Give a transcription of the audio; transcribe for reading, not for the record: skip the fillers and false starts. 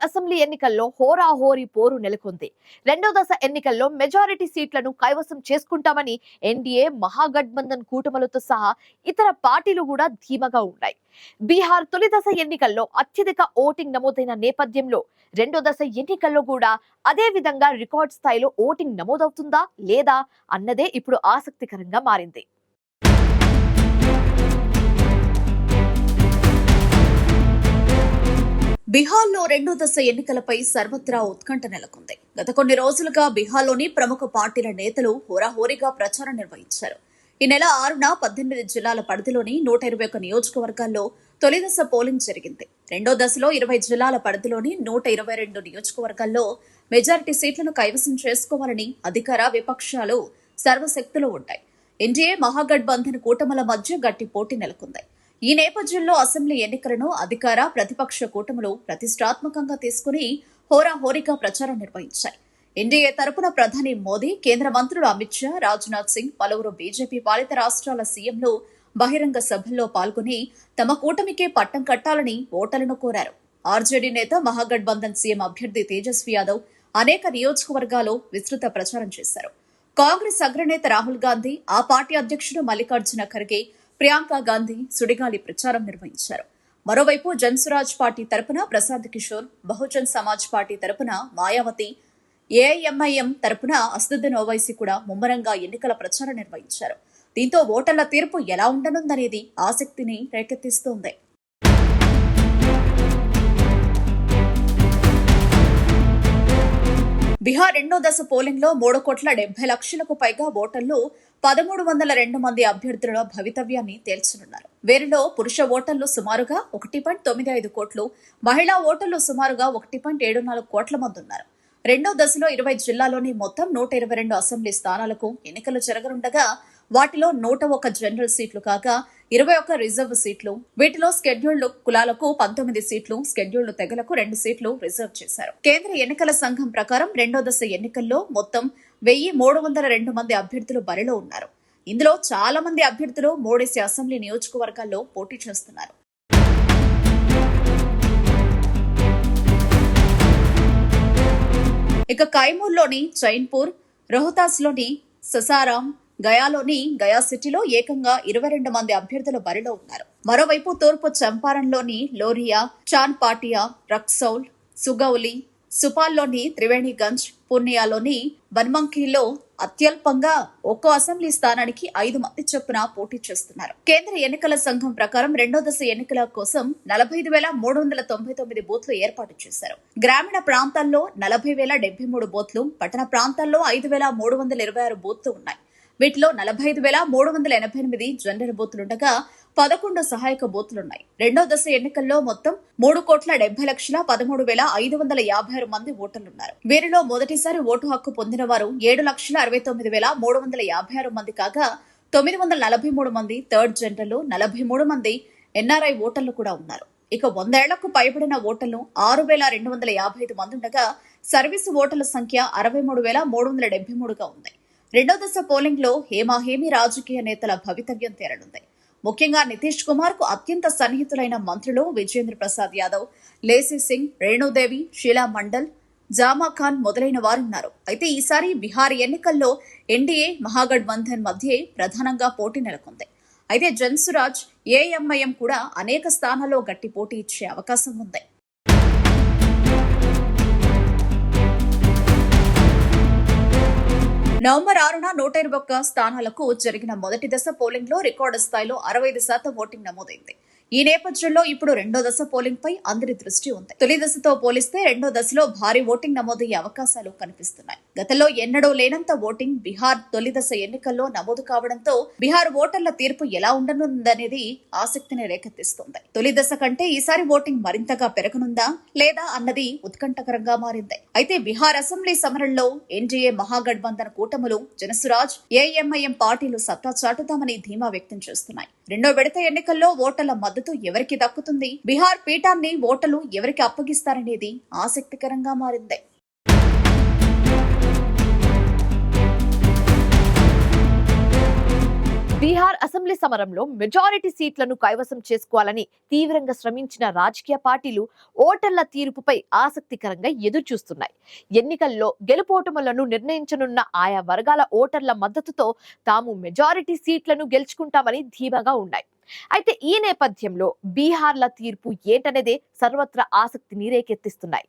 Assembly ఎన్నికల్లో హోరాహోరీ పోరు నెలకొంది. రెండో దశ ఎన్నికల్లో మెజారిటీ సీట్లను కైవసం చేసుకుంటామని ఎన్డీఏ మహాగఠబంధన్ కూటములతో సహా ఇతర పార్టీలు కూడా ధీమాగా ఉన్నాయి. బీహార్ తొలి దశ ఎన్నికల్లో అత్యధిక ఓటింగ్ నమోదైన నేపథ్యంలో రెండో దశ ఎన్నికల్లో కూడా అదే విధంగా రికార్డ్ స్థాయిలో ఓటింగ్ నమోదవుతుందా లేదా అన్నదే ఇప్పుడు ఆసక్తికరంగా మారింది. బీహార్లో రెండో దశ ఎన్నికలపై సర్వత్రా ఉత్కంఠ నెలకొంది. గత కొన్ని రోజులుగా బీహార్లోని ప్రముఖ పార్టీల నేతలు హోరాహోరీగా ప్రచారం నిర్వహించారు. ఈ నెల 6న 18 జిల్లాల పరిధిలోని 121 నియోజకవర్గాల్లో తొలి దశ పోలింగ్ జరిగింది. రెండో దశలో 20 జిల్లాల పరిధిలోని 122 నియోజకవర్గాల్లో మెజారిటీ సీట్లను కైవసం చేసుకోవాలని అధికార విపక్షాలు సర్వశక్తులు ఉంటాయి. ఎన్డీఏ మహాగఠబంధన్ కూటముల మధ్య గట్టి పోటీ నెలకొంది. ఈ నేపథ్యంలో అసెంబ్లీ ఎన్నికలను అధికార ప్రతిపక్ష కూటములు ప్రతిష్టాత్మకంగా తీసుకుని హోరాహోరీగా ప్రచారం నిర్వహించాయి. ఎన్డీఏ తరపున ప్రధాని మోదీ, కేంద్ర మంత్రులు అమిత్ షా, రాజ్నాథ్ సింగ్, పలువురు బీజేపీ పాలిత రాష్ట్రాల సీఎంలు బహిరంగ సభల్లో పాల్గొని తమ కూటమికే పట్టం కట్టాలని ఓటర్లను కోరారు. ఆర్జేడీ నేత మహాగఠబంధన్ సీఎం అభ్యర్థి తేజస్వి యాదవ్ అనేక నియోజకవర్గాల్లో విస్తృత ప్రచారం చేశారు. కాంగ్రెస్ అగ్రనేత రాహుల్ గాంధీ, ఆ పార్టీ అధ్యక్షుడు మల్లికార్జున ఖర్గే, ప్రియాంక గాంధీ సుడిగాలి ప్రచారం నిర్వహించారు. మరోవైపు జన్సురాజ్ పార్టీ తరపున ప్రసాద్ కిషోర్, బహుజన్ సమాజ్ పార్టీ తరపున మాయావతి, ఏఐఎంఐఎం తరపున అసదుద్దీన్ ఓవైసీ కూడా ముమ్మరంగా ఎన్నికల ప్రచారం నిర్వహించారు. దీంతో ఓటర్ల తీర్పు ఎలా ఉండనుందనేది ఆసక్తిని రేకెత్తిస్తోంది. బీహార్ రెండో దశ పోలింగ్ లో 3,70,00,000కు పైగా ఓటర్లు 1,302 మంది అభ్యర్థుల భవితవ్యాన్ని తేల్చనున్నారు. వీరిలో పురుష ఓటర్లు సుమారుగా 1.95 కోట్లు, మహిళా ఓటర్లు సుమారుగా 1.74 కోట్ల మంది ఉన్నారు. రెండో దశలో 20 జిల్లాలోని మొత్తం 122 అసెంబ్లీ స్థానాలకు ఎన్నికలు జరగనుండగా వాటిలో 101 జనరల్ సీట్లు కాగా 21 రిజర్వ్ సీట్లు, వీటిలో స్కెడ్యూల్డ్ కులాలకు 19 సీట్లు, స్కెడ్యూల్డ్ తెగలకు 2 సీట్లు రిజర్వ్ చేశారు. కేంద్ర ఎన్నికల సంఘం ప్రకారం రెండో దశ ఎన్నికల్లో మొత్తం 1,302 మంది అభ్యర్థులు బరిలో ఉన్నారు. ఇందులో చాలా మంది అభ్యర్థులు 3 అసెంబ్లీ నియోజకవర్గాల్లో పోటీ చేస్తున్నారు. ఇక కైమూర్లోని చైన్పూర్, రోహతాస్లోని ససారాం, గయాలోని గయా సిటీలో ఏకంగా 22 మంది అభ్యర్థులు బరిలో ఉన్నారు. మరోవైపు తూర్పు చంపారణ్లోని లోరియా, చాన్పాటియా, రక్సౌల్, సుగౌలి, సుపాల్లోని త్రివేణిగంజ్, పూర్నియాలోని బన్మంకిలో అత్యల్పంగా ఒక్కో అసెంబ్లీ స్థానానికి 5 మంది చొప్పున పోటీ చేస్తున్నారు. కేంద్ర ఎన్నికల సంఘం ప్రకారం రెండో దశ ఎన్నికల కోసం 45,399 బూత్లు ఏర్పాటు చేశారు. గ్రామీణ ప్రాంతాల్లో 40,073 బూత్లు, పట్టణ ప్రాంతాల్లో 5,326 బూత్లు ఉన్నాయి. వీటిలో 45,388 జనరల్ బూత్లుండగా 11 సహాయక బూత్లున్నాయి. రెండో దశ ఎన్నికల్లో మొత్తం 3,70,13,556 మంది ఓటర్లున్నారు. వీరిలో మొదటిసారి ఓటు హక్కు పొందిన వారు 7,69,356 మంది కాగా 943 మంది థర్డ్ జనరల్, 43 మంది ఎన్ఆర్ఐ ఓటర్లు కూడా ఉన్నారు. ఇక 100 ఏళ్లకు పైబడిన ఓటర్లు 6,255 మంది ఉండగా సర్వీసు ఓటర్ల సంఖ్య 63,373గా ఉంది. రెండో దశ పోలింగ్ లో హేమాహేమి రాజకీయ నేతల భవితవ్యం తేలనుంది. ముఖ్యంగా నితీష్ కుమార్ కు అత్యంత సన్నిహితులైన మంత్రులు విజేంద్ర ప్రసాద్ యాదవ్, లేసీ సింగ్, రేణుదేవి, షీలా మండల్, జామా ఖాన్ మొదలైన వారున్నారు. అయితే ఈసారి బీహార్ ఎన్నికల్లో ఎన్డీఏ మహాగఠబంధన్ మధ్య ప్రధానంగా పోటీ నెలకొంది. అయితే జన్సురాజ్, ఏఎంఐఎం కూడా అనేక స్థానాల్లో గట్టి పోటీ ఇచ్చే అవకాశం ఉంది. నవంబర్ 6న 121 స్థానాలకు జరిగిన మొదటి దశ పోలింగ్ లో రికార్డు స్థాయిలో 65% ఓటింగ్ నమోదైంది. ఈ నేపథ్యంలో ఇప్పుడు రెండో దశ పోలింగ్ పై అందరి దృష్టి ఉంది. తొలి దశతో పోలిస్తే రెండో దశలో భారీ ఓటింగ్ నమోదయ్యే అవకాశాలు కనిపిస్తున్నాయి. గతంలో ఎన్నడూ లేనంత ఓటింగ్ బీహార్ తొలి దశ ఎన్నికల్లో నమోదు కావడంతో బీహార్ ఓటర్ల తీర్పు ఎలా ఉండనుందనేది ఆసక్తిని రేకెత్తిస్తోంది. తొలి దశ కంటే ఈసారి ఓటింగ్ మరింతగా పెరగనుందా లేదా అన్నది ఉత్కంఠకరంగా మారింది. అయితే బీహార్ అసెంబ్లీ సమరంలో ఎన్డీఏ మహాగఠబంధన్ కూటములు, జనసురాజ్, ఏఎంఐఎం పార్టీలు సత్తా చాటుతామని ధీమా వ్యక్తం చేస్తున్నాయి. రెండో విడత ఎన్నికల్లో ఓటర్ల మద్దతు ఎవరికి దక్కుతుంది, బీహార్ పీఠాన్ని ఓటర్లు ఎవరికి అప్పగిస్తారనేది ఆసక్తికరంగా మారింది. బీహార్ అసెంబ్లీ సమరంలో మెజారిటీ సీట్లను కైవసం చేసుకోవాలని తీవ్రంగా శ్రమించిన రాజకీయ పార్టీలు ఓటర్ల తీర్పుపై ఆసక్తికరంగా ఎదురుచూస్తున్నాయి. ఎన్నికల్లో గెలుపోటములను నిర్ణయించనున్న ఆయా వర్గాల ఓటర్ల మద్దతుతో తాము మెజారిటీ సీట్లను గెలుచుకుంటామని ధీమాగా ఉన్నాయి. అయితే ఈ నేపథ్యంలో బీహార్ల తీర్పు ఏంటనేదే సర్వత్రా ఆసక్తిని రేకెత్తిస్తున్నాయి.